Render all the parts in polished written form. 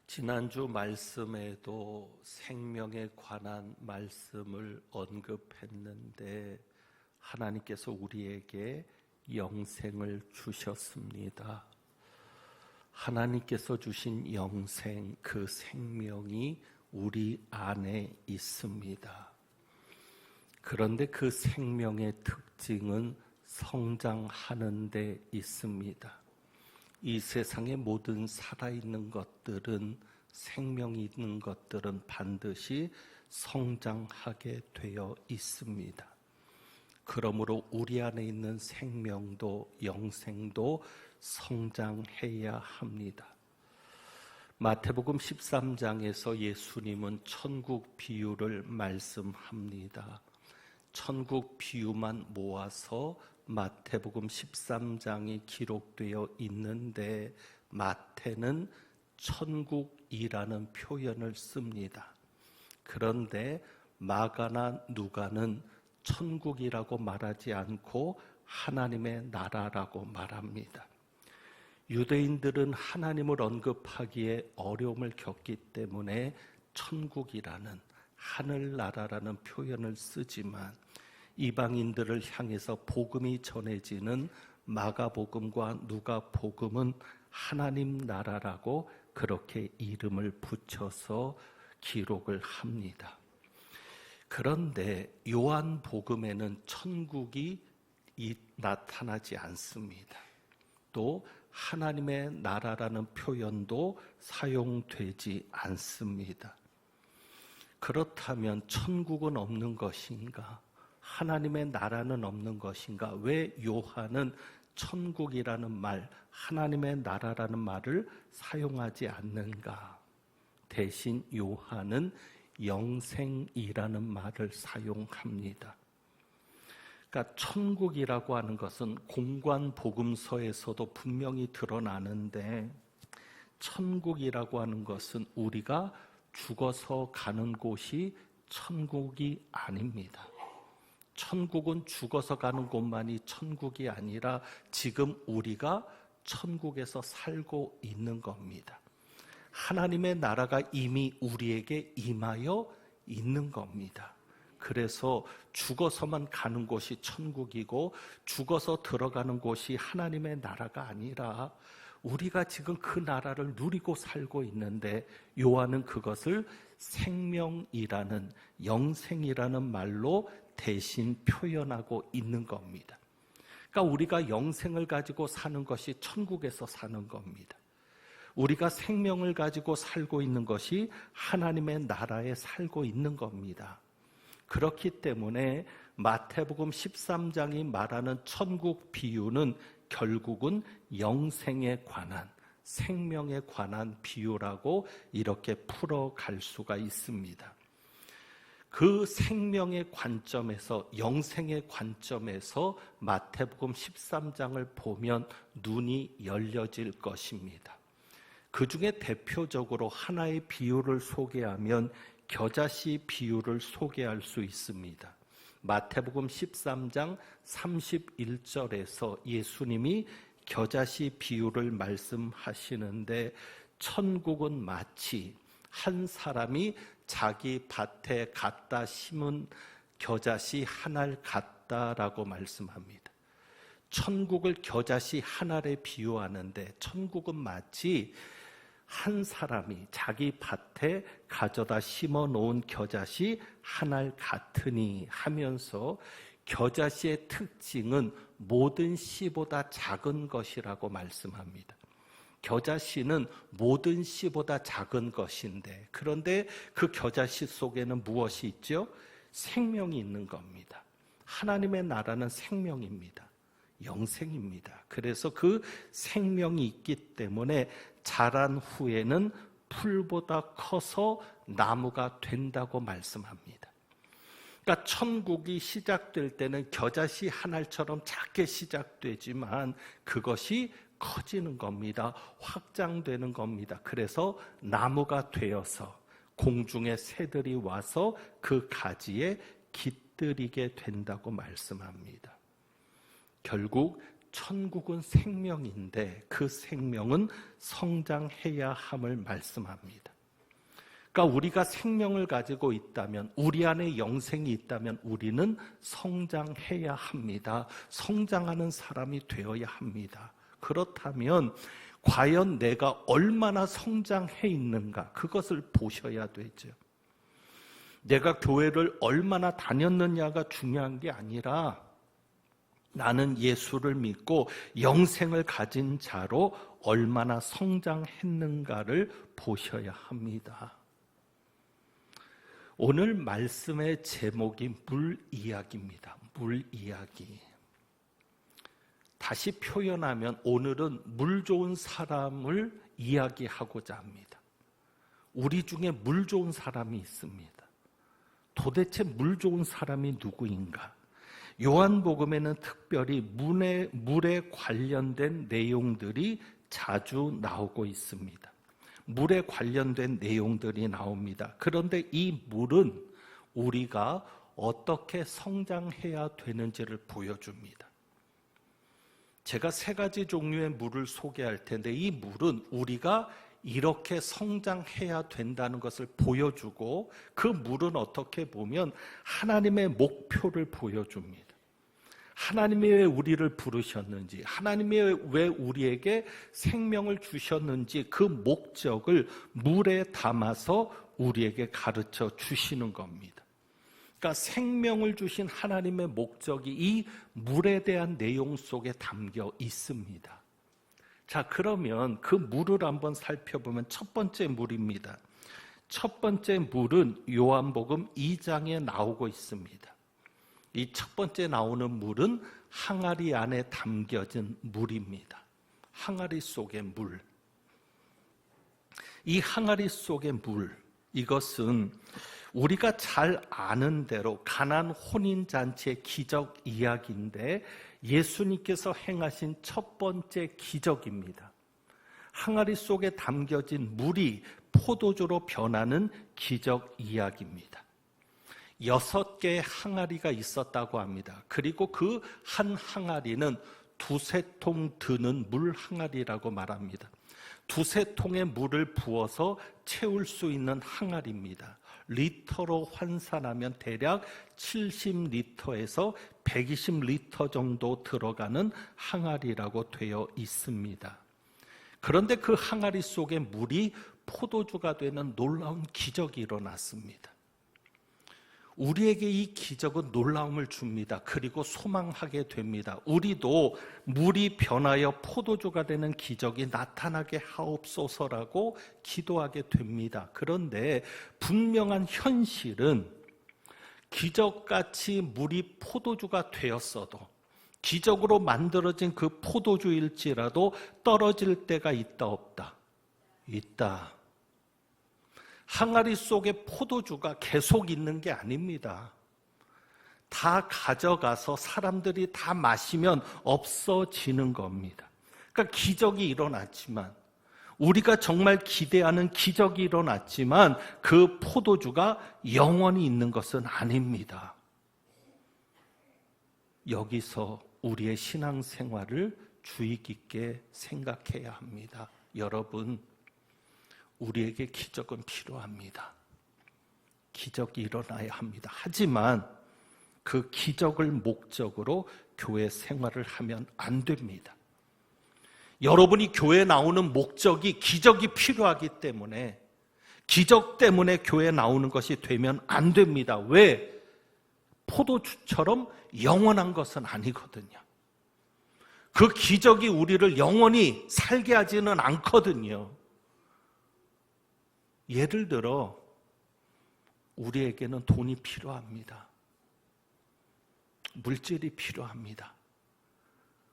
지난주 말씀에도 생명에 관한 말씀을 언급했는데 하나님께서 우리에게 영생을 주셨습니다. 하나님께서 주신 영생, 그 생명이 우리 안에 있습니다. 그런데 그 생명의 특징은 성장하는 데 있습니다. 이 세상의 모든 살아있는 것들은, 생명이 있는 것들은 반드시 성장하게 되어 있습니다. 그러므로 우리 안에 있는 생명도 영생도 성장해야 합니다. 마태복음 13장에서 예수님은 천국 비유를 말씀합니다. 천국 비유만 모아서 마태복음 13장이 기록되어 있는데 마태는 천국이라는 표현을 씁니다. 그런데 마가나 누가는 천국이라고 말하지 않고 하나님의 나라라고 말합니다. 유대인들은 하나님을 언급하기에 어려움을 겪기 때문에 천국이라는 하늘나라라는 표현을 쓰지만 이방인들을 향해서 복음이 전해지는 마가복음과 누가복음은 하나님 나라라고 그렇게 이름을 붙여서 기록을 합니다. 그런데 요한복음에는 천국이 나타나지 않습니다. 또 하나님의 나라라는 표현도 사용되지 않습니다. 그렇다면 천국은 없는 것인가? 하나님의 나라는 없는 것인가? 왜 요한은 천국이라는 말, 하나님의 나라라는 말을 사용하지 않는가? 대신 요한은 영생이라는 말을 사용합니다. 그러니까 천국이라고 하는 것은 공관복음서에서도 분명히 드러나는데, 천국이라고 하는 것은 우리가 죽어서 가는 곳이 천국이 아닙니다. 천국은 죽어서 가는 곳만이 천국이 아니라 지금 우리가 천국에서 살고 있는 겁니다. 하나님의 나라가 이미 우리에게 임하여 있는 겁니다. 그래서 죽어서만 가는 곳이 천국이고 죽어서 들어가는 곳이 하나님의 나라가 아니라 우리가 지금 그 나라를 누리고 살고 있는데 요한은 그것을 생명이라는, 영생이라는 말로 대신 표현하고 있는 겁니다. 그러니까 우리가 영생을 가지고 사는 것이 천국에서 사는 겁니다. 우리가 생명을 가지고 살고 있는 것이 하나님의 나라에 살고 있는 겁니다. 그렇기 때문에 마태복음 13장이 말하는 천국 비유는 결국은 영생에 관한, 생명에 관한 비유라고 이렇게 풀어갈 수가 있습니다. 그 생명의 관점에서, 영생의 관점에서 마태복음 13장을 보면 눈이 열려질 것입니다. 그 중에 대표적으로 하나의 비유를 소개하면 겨자씨 비유를 소개할 수 있습니다. 마태복음 13장 31절에서 예수님이 겨자씨 비유를 말씀하시는데, 천국은 마치 한 사람이 자기 밭에 갖다 심은 겨자씨 한 알 같다라고 말씀합니다. 천국을 겨자씨 한 알에 비유하는데 천국은 마치 한 사람이 자기 밭에 가져다 심어 놓은 겨자씨 한 알 같으니 하면서 겨자씨의 특징은 모든 씨보다 작은 것이라고 말씀합니다. 겨자씨는 모든 씨보다 작은 것인데, 그런데 그 겨자씨 속에는 무엇이 있죠? 생명이 있는 겁니다. 하나님의 나라는 생명입니다. 영생입니다. 그래서 그 생명이 있기 때문에 자란 후에는 풀보다 커서 나무가 된다고 말씀합니다. 그러니까 천국이 시작될 때는 겨자씨 한 알처럼 작게 시작되지만 그것이 커지는 겁니다. 확장되는 겁니다. 그래서 나무가 되어서 공중의 새들이 와서 그 가지에 깃들이게 된다고 말씀합니다. 결국 천국은 생명인데 그 생명은 성장해야 함을 말씀합니다. 그러니까 우리가 생명을 가지고 있다면, 우리 안에 영생이 있다면 우리는 성장해야 합니다. 성장하는 사람이 되어야 합니다. 그렇다면 과연 내가 얼마나 성장해 있는가, 그것을 보셔야 되죠. 내가 교회를 얼마나 다녔느냐가 중요한 게 아니라 나는 예수를 믿고 영생을 가진 자로 얼마나 성장했는가를 보셔야 합니다. 오늘 말씀의 제목이 물 이야기입니다. 물 이야기. 다시 표현하면 오늘은 물 좋은 사람을 이야기하고자 합니다. 우리 중에 물 좋은 사람이 있습니다. 도대체 물 좋은 사람이 누구인가? 요한복음에는 특별히 물에 관련된 내용들이 자주 나오고 있습니다. 물에 관련된 내용들이 나옵니다. 그런데 이 물은 우리가 어떻게 성장해야 되는지를 보여줍니다. 제가 3가지 종류의 물을 소개할 텐데 이 물은 우리가 이렇게 성장해야 된다는 것을 보여주고 그 물은 어떻게 보면 하나님의 목표를 보여줍니다. 하나님이 왜 우리를 부르셨는지, 하나님이 왜 우리에게 생명을 주셨는지 그 목적을 물에 담아서 우리에게 가르쳐 주시는 겁니다. 그러니까 생명을 주신 하나님의 목적이 이 물에 대한 내용 속에 담겨 있습니다. 자, 그러면 그 물을 한번 살펴보면 첫 번째 물입니다. 첫 번째 물은 요한복음 2장에 나오고 있습니다. 이 첫 번째 나오는 물은 항아리 안에 담겨진 물입니다. 항아리 속의 물. 이 항아리 속의 물, 이것은 우리가 잘 아는 대로 가나안 혼인잔치의 기적 이야기인데 예수님께서 행하신 첫 번째 기적입니다. 항아리 속에 담겨진 물이 포도주로 변하는 기적 이야기입니다. 6개의 항아리가 있었다고 합니다. 그리고 그 한 항아리는 2-3통 드는 물 항아리라고 말합니다. 2-3통의 물을 부어서 채울 수 있는 항아리입니다. 리터로 환산하면 대략 70리터에서 120리터 정도 들어가는 항아리라고 되어 있습니다. 그런데 그 항아리 속의 물이 포도주가 되는 놀라운 기적이 일어났습니다. 우리에게 이 기적은 놀라움을 줍니다. 그리고 소망하게 됩니다. 우리도 물이 변하여 포도주가 되는 기적이 나타나게 하옵소서라고 기도하게 됩니다. 그런데 분명한 현실은 기적같이 물이 포도주가 되었어도, 기적으로 만들어진 그 포도주일지라도 떨어질 때가 있다 없다? 있다. 항아리 속에 포도주가 계속 있는 게 아닙니다. 다 가져가서 사람들이 다 마시면 없어지는 겁니다. 그러니까 기적이 일어났지만, 우리가 정말 기대하는 기적이 일어났지만 그 포도주가 영원히 있는 것은 아닙니다. 여기서 우리의 신앙생활을 주의 깊게 생각해야 합니다. 여러분, 우리에게 기적은 필요합니다. 기적이 일어나야 합니다. 하지만 그 기적을 목적으로 교회 생활을 하면 안 됩니다. 여러분이 교회에 나오는 목적이 기적이 필요하기 때문에, 기적 때문에 교회에 나오는 것이 되면 안 됩니다. 왜? 포도주처럼 영원한 것은 아니거든요. 그 기적이 우리를 영원히 살게 하지는 않거든요. 예를 들어 우리에게는 돈이 필요합니다. 물질이 필요합니다.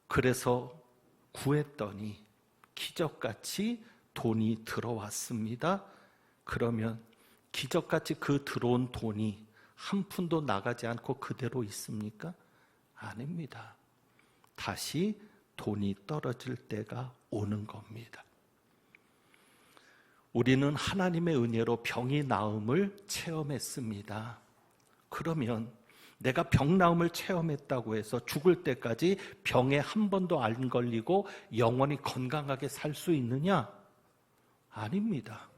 그래서 구했더니 기적같이 돈이 들어왔습니다. 그러면 기적같이 그 들어온 돈이 한 푼도 나가지 않고 그대로 있습니까? 아닙니다. 다시 돈이 떨어질 때가 오는 겁니다. 우리는 하나님의 은혜로 병이 나음을 체험했습니다. 그러면 내가 병 나음을 체험했다고 해서 죽을 때까지 병에 한 번도 안 걸리고 영원히 건강하게 살 수 있느냐? 아닙니다.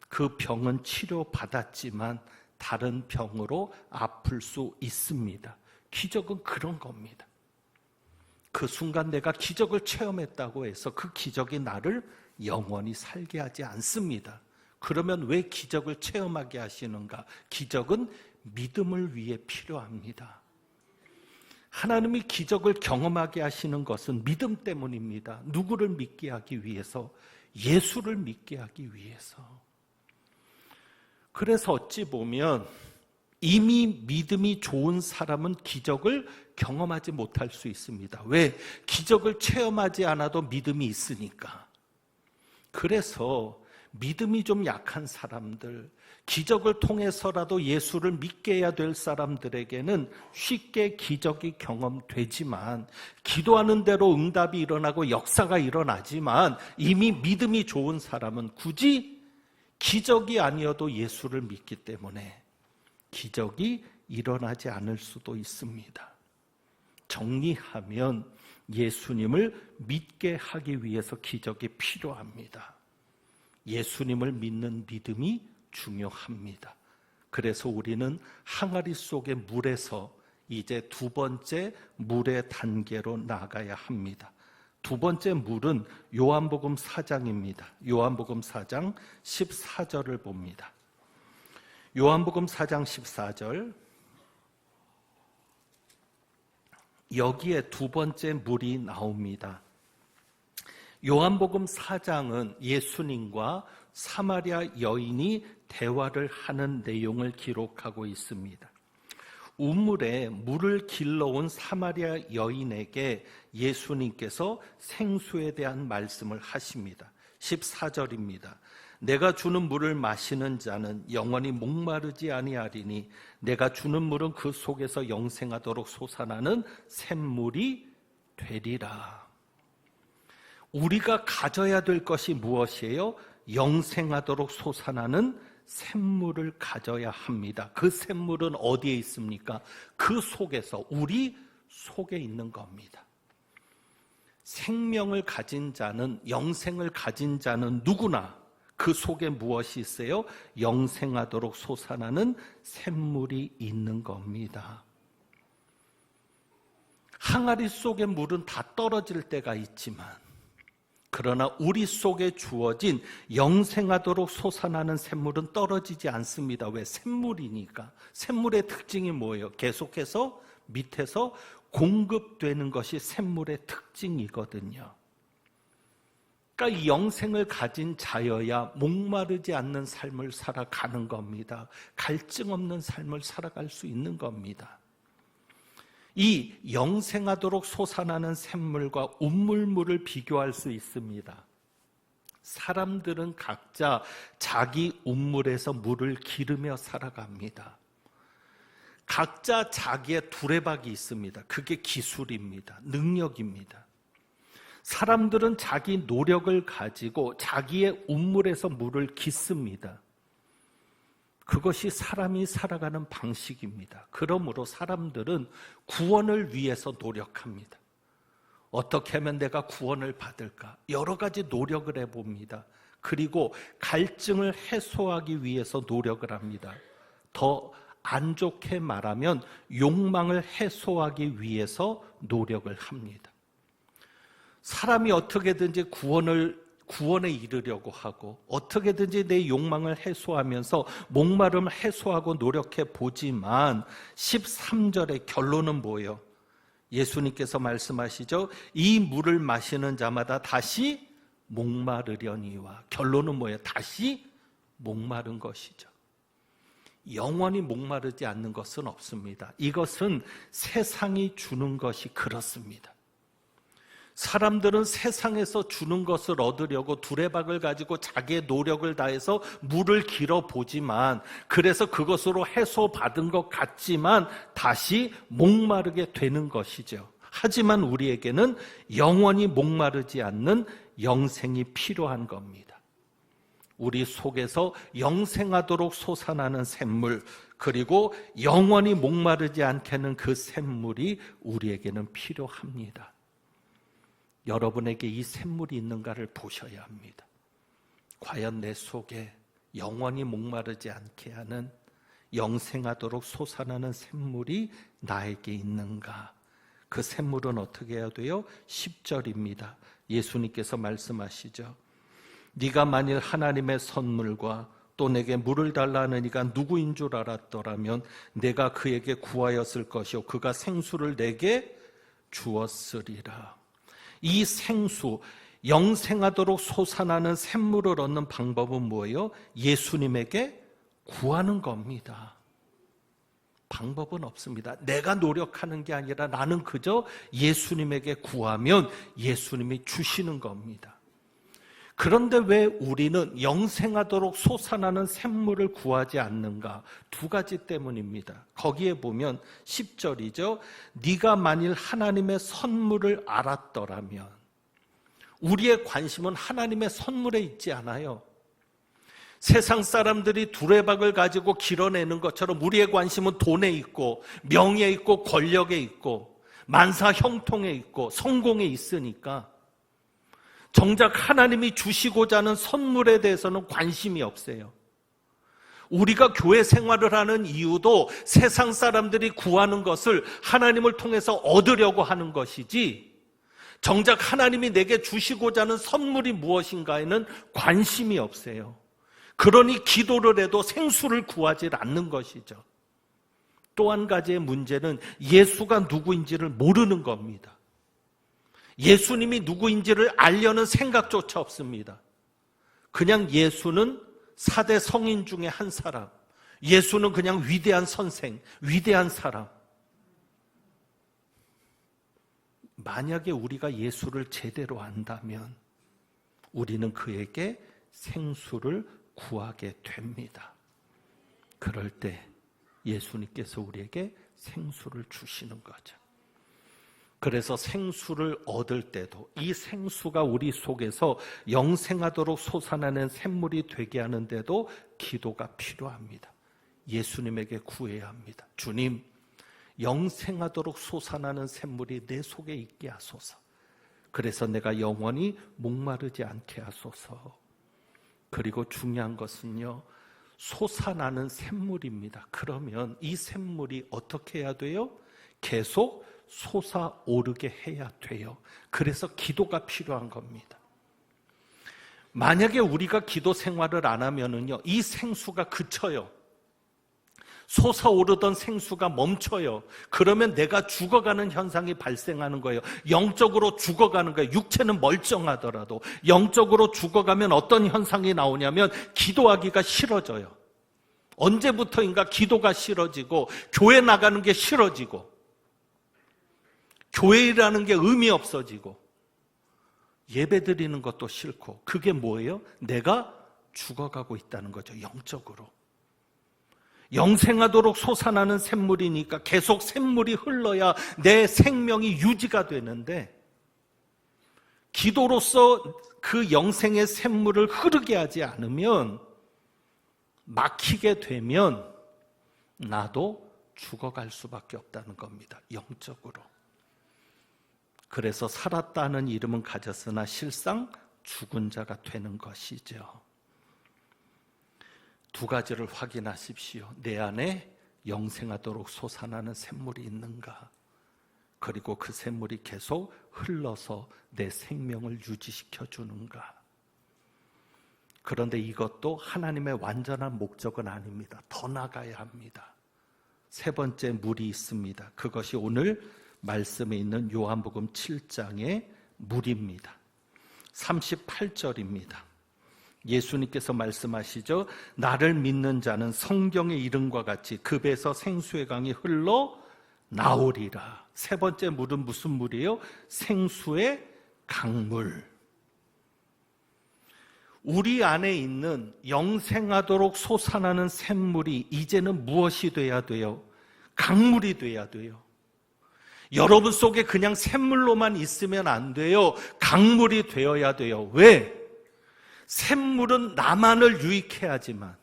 그 병은 치료받았지만 다른 병으로 아플 수 있습니다. 기적은 그런 겁니다. 그 순간 내가 기적을 체험했다고 해서 그 기적이 나를 영원히 살게 하지 않습니다. 그러면 왜 기적을 체험하게 하시는가? 기적은 믿음을 위해 필요합니다. 하나님이 기적을 경험하게 하시는 것은 믿음 때문입니다. 누구를 믿게 하기 위해서? 예수를 믿게 하기 위해서. 그래서 어찌 보면 이미 믿음이 좋은 사람은 기적을 경험하지 못할 수 있습니다. 왜? 기적을 체험하지 않아도 믿음이 있으니까. 그래서 믿음이 좀 약한 사람들, 기적을 통해서라도 예수를 믿게 해야 될 사람들에게는 쉽게 기적이 경험되지만, 기도하는 대로 응답이 일어나고 역사가 일어나지만, 이미 믿음이 좋은 사람은 굳이 기적이 아니어도 예수를 믿기 때문에 기적이 일어나지 않을 수도 있습니다. 정리하면 예수님을 믿게 하기 위해서 기적이 필요합니다. 예수님을 믿는 믿음이 중요합니다. 그래서 우리는 항아리 속의 물에서 이제 두 번째 물의 단계로 나가야 합니다. 두 번째 물은 요한복음 4장입니다. 요한복음 4장 14절을 봅니다. 요한복음 4장 14절, 여기에 두 번째 물이 나옵니다. 요한복음 4장은 예수님과 사마리아 여인이 대화를 하는 내용을 기록하고 있습니다. 우물에 물을 길러온 사마리아 여인에게 예수님께서 생수에 대한 말씀을 하십니다. 14절입니다. 내가 주는 물을 마시는 자는 영원히 목마르지 아니하리니 내가 주는 물은 그 속에서 영생하도록 솟아나는 샘물이 되리라. 우리가 가져야 될 것이 무엇이에요? 영생하도록 솟아나는 샘물을 가져야 합니다. 그 샘물은 어디에 있습니까? 그 속에서, 우리 속에 있는 겁니다. 생명을 가진 자는, 영생을 가진 자는 누구나 그 속에 무엇이 있어요? 영생하도록 솟아나는 샘물이 있는 겁니다. 항아리 속의 물은 다 떨어질 때가 있지만, 그러나 우리 속에 주어진 영생하도록 솟아나는 샘물은 떨어지지 않습니다. 왜? 샘물이니까. 샘물의 특징이 뭐예요? 계속해서 밑에서 공급되는 것이 샘물의 특징이거든요. 그러니까 이 영생을 가진 자여야 목마르지 않는 삶을 살아가는 겁니다. 갈증 없는 삶을 살아갈 수 있는 겁니다. 이 영생하도록 솟아나는 샘물과 운물물을 비교할 수 있습니다. 사람들은 각자 자기 운물에서 물을 기르며 살아갑니다. 각자 자기의 두레박이 있습니다. 그게 기술입니다. 능력입니다. 사람들은 자기 노력을 가지고 자기의 운물에서 물을 깃습니다. 그것이 사람이 살아가는 방식입니다. 그러므로 사람들은 구원을 위해서 노력합니다. 어떻게 하면 내가 구원을 받을까? 여러 가지 노력을 해봅니다. 그리고 갈증을 해소하기 위해서 노력을 합니다. 더 안 좋게 말하면 욕망을 해소하기 위해서 노력을 합니다. 사람이 어떻게든지 구원에 이르려고 하고 어떻게든지 내 욕망을 해소하면서 목마름을 해소하고 노력해 보지만 13절의 결론은 뭐예요? 예수님께서 말씀하시죠. 이 물을 마시는 자마다 다시 목마르려니와. 결론은 뭐예요? 다시 목마른 것이죠. 영원히 목마르지 않는 것은 없습니다. 이것은 세상이 주는 것이 그렇습니다. 사람들은 세상에서 주는 것을 얻으려고 두레박을 가지고 자기의 노력을 다해서 물을 길어보지만, 그래서 그것으로 해소받은 것 같지만 다시 목마르게 되는 것이죠. 하지만 우리에게는 영원히 목마르지 않는 영생이 필요한 겁니다. 우리 속에서 영생하도록 솟아나는 샘물, 그리고 영원히 목마르지 않게 하는 그 샘물이 우리에게는 필요합니다. 여러분에게 이 샘물이 있는가를 보셔야 합니다. 과연 내 속에 영원히 목마르지 않게 하는 영생하도록 솟아나는 샘물이 나에게 있는가? 그 샘물은 어떻게 해야 돼요? 10절입니다. 예수님께서 말씀하시죠. 네가 만일 하나님의 선물과 또 내게 물을 달라는 이가 누구인 줄 알았더라면 내가 그에게 구하였을 것이요 그가 생수를 내게 주었으리라. 이 생수, 영생하도록 솟아나는 샘물을 얻는 방법은 뭐예요? 예수님에게 구하는 겁니다. 방법은 없습니다. 내가 노력하는 게 아니라 나는 그저 예수님에게 구하면 예수님이 주시는 겁니다. 그런데 왜 우리는 영생하도록 솟아나는 샘물을 구하지 않는가? 두 가지 때문입니다. 거기에 보면 10절이죠. 네가 만일 하나님의 선물을 알았더라면, 우리의 관심은 하나님의 선물에 있지 않아요. 세상 사람들이 두레박을 가지고 길어내는 것처럼 우리의 관심은 돈에 있고 명예에 있고 권력에 있고 만사 형통에 있고 성공에 있으니까 정작 하나님이 주시고자 하는 선물에 대해서는 관심이 없어요. 우리가 교회 생활을 하는 이유도 세상 사람들이 구하는 것을 하나님을 통해서 얻으려고 하는 것이지, 정작 하나님이 내게 주시고자 하는 선물이 무엇인가에는 관심이 없어요. 그러니 기도를 해도 생수를 구하지 않는 것이죠. 또 한 가지의 문제는 예수가 누구인지를 모르는 겁니다. 예수님이 누구인지를 알려는 생각조차 없습니다. 그냥 예수는 4대 성인 중에 한 사람, 예수는 그냥 위대한 선생, 위대한 사람. 만약에 우리가 예수를 제대로 안다면 우리는 그에게 생수를 구하게 됩니다. 그럴 때 예수님께서 우리에게 생수를 주시는 거죠. 그래서 생수를 얻을 때도 이 생수가 우리 속에서 영생하도록 솟아나는 샘물이 되게 하는데도 기도가 필요합니다. 예수님에게 구해야 합니다. 주님, 영생하도록 솟아나는 샘물이 내 속에 있게 하소서. 그래서 내가 영원히 목마르지 않게 하소서. 그리고 중요한 것은요, 솟아나는 샘물입니다. 그러면 이 샘물이 어떻게 해야 돼요? 계속 솟아오르게 해야 돼요. 그래서 기도가 필요한 겁니다. 만약에 우리가 기도 생활을 안 하면은요, 이 생수가 그쳐요. 솟아오르던 생수가 멈춰요. 그러면 내가 죽어가는 현상이 발생하는 거예요. 영적으로 죽어가는 거예요. 육체는 멀쩡하더라도 영적으로 죽어가면 어떤 현상이 나오냐면 기도하기가 싫어져요. 언제부터인가 기도가 싫어지고 교회 나가는 게 싫어지고 교회라는 게 의미 없어지고 예배 드리는 것도 싫고, 그게 뭐예요? 내가 죽어가고 있다는 거죠. 영적으로. 영생하도록 솟아나는 샘물이니까 계속 샘물이 흘러야 내 생명이 유지가 되는데, 기도로서 그 영생의 샘물을 흐르게 하지 않으면, 막히게 되면 나도 죽어갈 수밖에 없다는 겁니다. 영적으로. 그래서 살았다는 이름은 가졌으나 실상 죽은 자가 되는 것이죠. 두 가지를 확인하십시오. 내 안에 영생하도록 솟아나는 샘물이 있는가? 그리고 그 샘물이 계속 흘러서 내 생명을 유지시켜 주는가? 그런데 이것도 하나님의 완전한 목적은 아닙니다. 더 나가야 합니다. 세 번째 물이 있습니다. 그것이 오늘 말씀에 있는 요한복음 7장의 물입니다. 38절입니다. 예수님께서 말씀하시죠. 나를 믿는 자는 성경의 이름과 같이 그 배에서 생수의 강이 흘러 나오리라. 세 번째 물은 무슨 물이에요? 생수의 강물. 우리 안에 있는 영생하도록 솟아나는 샘물이 이제는 무엇이 돼야 돼요? 강물이 돼야 돼요. 여러분 속에 그냥 샘물로만 있으면 안 돼요. 강물이 되어야 돼요. 왜? 샘물은 나만을 유익해 하지만,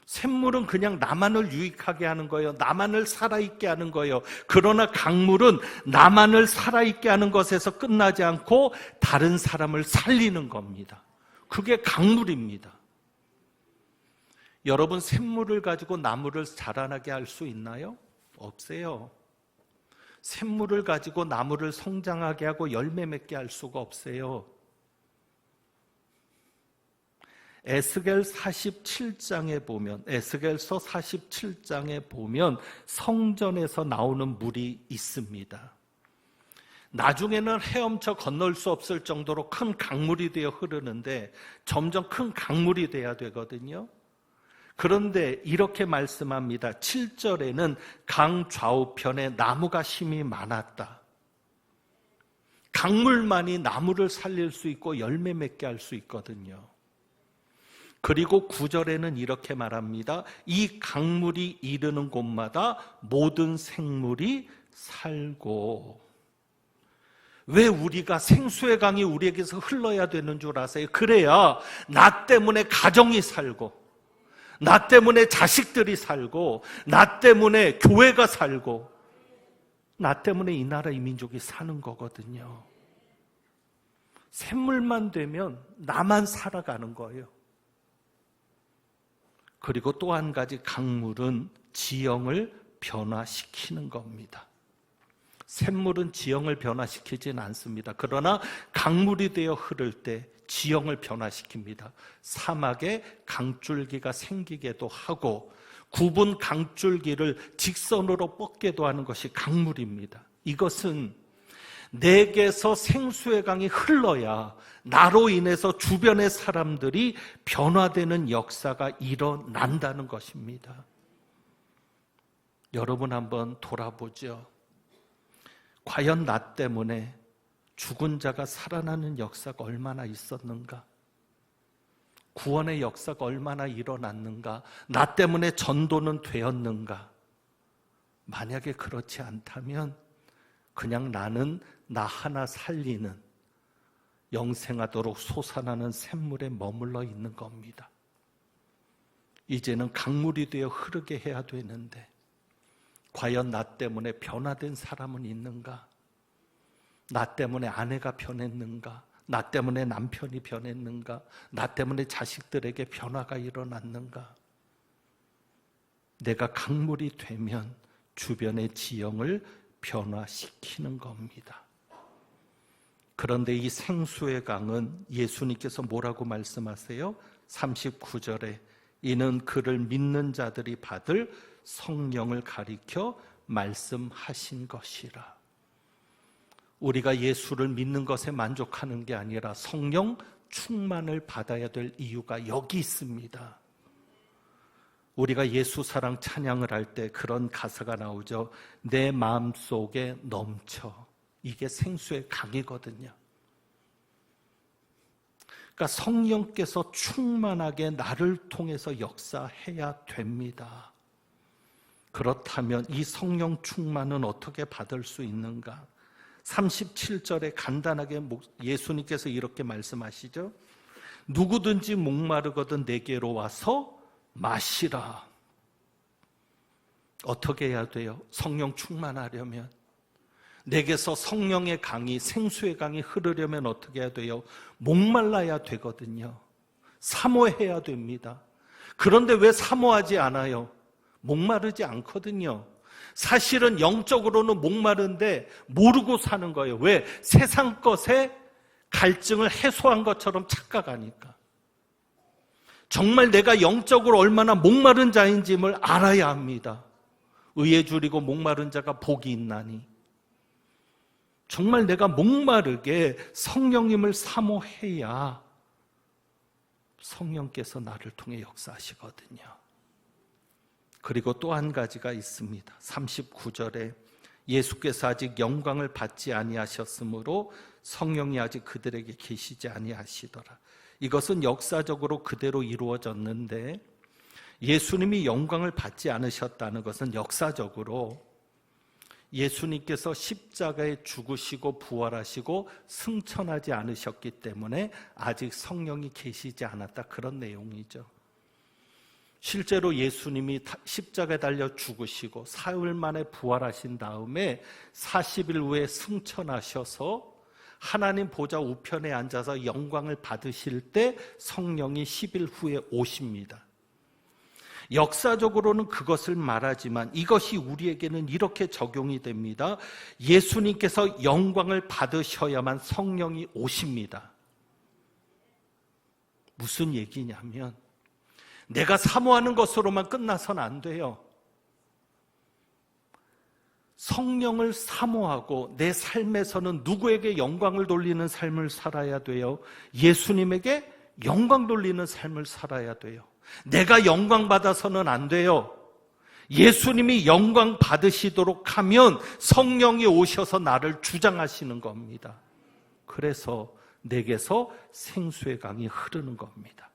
샘물은 그냥 나만을 유익하게 하는 거예요. 나만을 살아있게 하는 거예요. 그러나 강물은 나만을 살아있게 하는 것에서 끝나지 않고 다른 사람을 살리는 겁니다. 그게 강물입니다. 여러분, 샘물을 가지고 나무를 자라나게 할 수 있나요? 없어요. 샘물을 가지고 나무를 성장하게 하고 열매 맺게 할 수가 없어요. 에스겔서 47장에 보면 성전에서 나오는 물이 있습니다. 나중에는 헤엄쳐 건널 수 없을 정도로 큰 강물이 되어 흐르는데 점점 큰 강물이 돼야 되거든요. 그런데 이렇게 말씀합니다. 7절에는 강 좌우편에 나무가 심이 많았다. 강물만이 나무를 살릴 수 있고 열매 맺게 할 수 있거든요. 그리고 9절에는 이렇게 말합니다. 이 강물이 이르는 곳마다 모든 생물이 살고. 왜 우리가 생수의 강이 우리에게서 흘러야 되는 줄 아세요? 그래야 나 때문에 가정이 살고, 나 때문에 자식들이 살고, 나 때문에 교회가 살고, 나 때문에 이 나라 이 민족이 사는 거거든요. 샘물만 되면 나만 살아가는 거예요. 그리고 또 한 가지, 강물은 지형을 변화시키는 겁니다. 샘물은 지형을 변화시키진 않습니다. 그러나 강물이 되어 흐를 때 지형을 변화시킵니다. 사막에 강줄기가 생기게도 하고 굽은 강줄기를 직선으로 뻗게도 하는 것이 강물입니다. 이것은 내게서 생수의 강이 흘러야 나로 인해서 주변의 사람들이 변화되는 역사가 일어난다는 것입니다. 여러분 한번 돌아보죠. 과연 나 때문에 죽은 자가 살아나는 역사가 얼마나 있었는가? 구원의 역사가 얼마나 일어났는가? 나 때문에 전도는 되었는가? 만약에 그렇지 않다면 그냥 나는 나 하나 살리는, 영생하도록 솟아나는 샘물에 머물러 있는 겁니다. 이제는 강물이 되어 흐르게 해야 되는데 과연 나 때문에 변화된 사람은 있는가? 나 때문에 아내가 변했는가? 나 때문에 남편이 변했는가? 나 때문에 자식들에게 변화가 일어났는가? 내가 강물이 되면 주변의 지형을 변화시키는 겁니다. 그런데 이 생수의 강은 예수님께서 뭐라고 말씀하세요? 39절에 이는 그를 믿는 자들이 받을 성령을 가리켜 말씀하신 것이라. 우리가 예수를 믿는 것에 만족하는 게 아니라 성령 충만을 받아야 될 이유가 여기 있습니다. 우리가 예수 사랑 찬양을 할 때 그런 가사가 나오죠. 내 마음속에 넘쳐. 이게 생수의 강이거든요. 그러니까 성령께서 충만하게 나를 통해서 역사해야 됩니다. 그렇다면 이 성령 충만은 어떻게 받을 수 있는가? 37절에 간단하게 예수님께서 이렇게 말씀하시죠. 누구든지 목마르거든 내게로 와서 마시라. 어떻게 해야 돼요? 성령 충만하려면, 내게서 성령의 강이, 생수의 강이 흐르려면 어떻게 해야 돼요? 목말라야 되거든요. 사모해야 됩니다. 그런데 왜 사모하지 않아요? 목마르지 않거든요. 사실은 영적으로는 목마른데 모르고 사는 거예요. 왜? 세상 것에 갈증을 해소한 것처럼 착각하니까. 정말 내가 영적으로 얼마나 목마른 자인지를 알아야 합니다. 의에 줄이고 목마른 자가 복이 있나니. 정말 내가 목마르게 성령님을 사모해야 성령께서 나를 통해 역사하시거든요. 그리고 또 한 가지가 있습니다. 39절에 예수께서 아직 영광을 받지 아니하셨으므로 성령이 아직 그들에게 계시지 아니하시더라. 이것은 역사적으로 그대로 이루어졌는데 예수님이 영광을 받지 않으셨다는 것은 역사적으로 예수님께서 십자가에 죽으시고 부활하시고 승천하지 않으셨기 때문에 아직 성령이 계시지 않았다, 그런 내용이죠. 실제로 예수님이 십자가에 달려 죽으시고 사흘 만에 부활하신 다음에 40일 후에 승천하셔서 하나님 보좌 우편에 앉아서 영광을 받으실 때 성령이 10일 후에 오십니다. 역사적으로는 그것을 말하지만 이것이 우리에게는 이렇게 적용이 됩니다. 예수님께서 영광을 받으셔야만 성령이 오십니다. 무슨 얘기냐면 내가 사모하는 것으로만 끝나서는 안 돼요. 성령을 사모하고 내 삶에서는 누구에게 영광을 돌리는 삶을 살아야 돼요? 예수님에게 영광 돌리는 삶을 살아야 돼요. 내가 영광 받아서는 안 돼요. 예수님이 영광 받으시도록 하면 성령이 오셔서 나를 주장하시는 겁니다. 그래서 내게서 생수의 강이 흐르는 겁니다.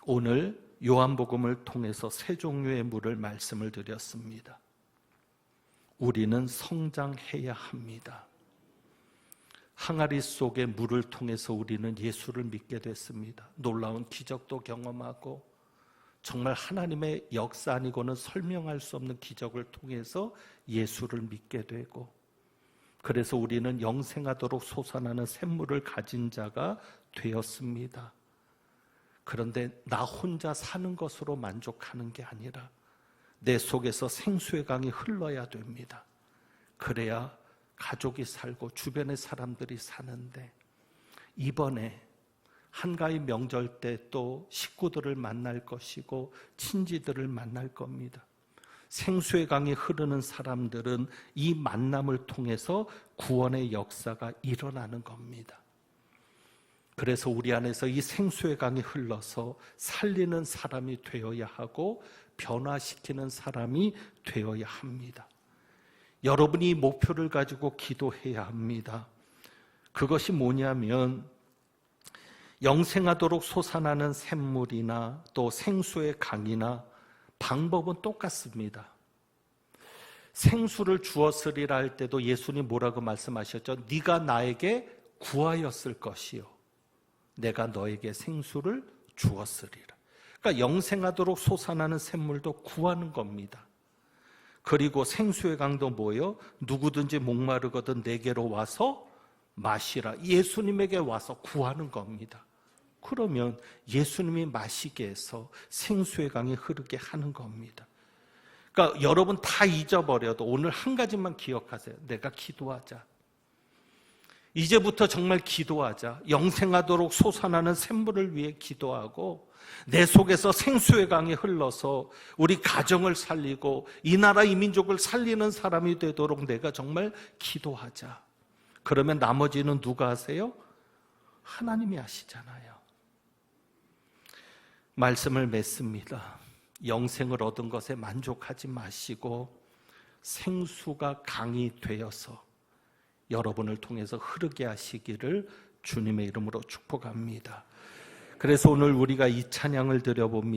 오늘 요한복음을 통해서 세 종류의 물을 말씀을 드렸습니다. 우리는 성장해야 합니다. 항아리 속의 물을 통해서 우리는 예수를 믿게 됐습니다. 놀라운 기적도 경험하고 정말 하나님의 역사 아니고는 설명할 수 없는 기적을 통해서 예수를 믿게 되고, 그래서 우리는 영생하도록 솟아나는 샘물을 가진 자가 되었습니다. 그런데 나 혼자 사는 것으로 만족하는 게 아니라 내 속에서 생수의 강이 흘러야 됩니다. 그래야 가족이 살고 주변의 사람들이 사는데, 이번에 한가위 명절 때 또 식구들을 만날 것이고 친지들을 만날 겁니다. 생수의 강이 흐르는 사람들은 이 만남을 통해서 구원의 역사가 일어나는 겁니다. 그래서 우리 안에서 이 생수의 강이 흘러서 살리는 사람이 되어야 하고 변화시키는 사람이 되어야 합니다. 여러분이 목표를 가지고 기도해야 합니다. 그것이 뭐냐면 영생하도록 솟아나는 샘물이나 또 생수의 강이나 방법은 똑같습니다. 생수를 주었으리라 할 때도 예수님 뭐라고 말씀하셨죠? 네가 나에게 구하였을 것이요 내가 너에게 생수를 주었으리라. 그러니까 영생하도록 솟아나는 샘물도 구하는 겁니다. 그리고 생수의 강도 뭐예요? 누구든지 목마르거든 내게로 와서 마시라. 예수님에게 와서 구하는 겁니다. 그러면 예수님이 마시게 해서 생수의 강이 흐르게 하는 겁니다. 그러니까 여러분 다 잊어버려도 오늘 한 가지만 기억하세요. 내가 기도하자. 이제부터 정말 기도하자. 영생하도록 솟아나는 샘물을 위해 기도하고 내 속에서 생수의 강이 흘러서 우리 가정을 살리고 이 나라 이 민족을 살리는 사람이 되도록 내가 정말 기도하자. 그러면 나머지는 누가 하세요? 하나님이 하시잖아요. 말씀을 맺습니다. 영생을 얻은 것에 만족하지 마시고 생수가 강이 되어서 여러분을 통해서 흐르게 하시기를 주님의 이름으로 축복합니다. 그래서 오늘 우리가 이 찬양을 드려봅니다.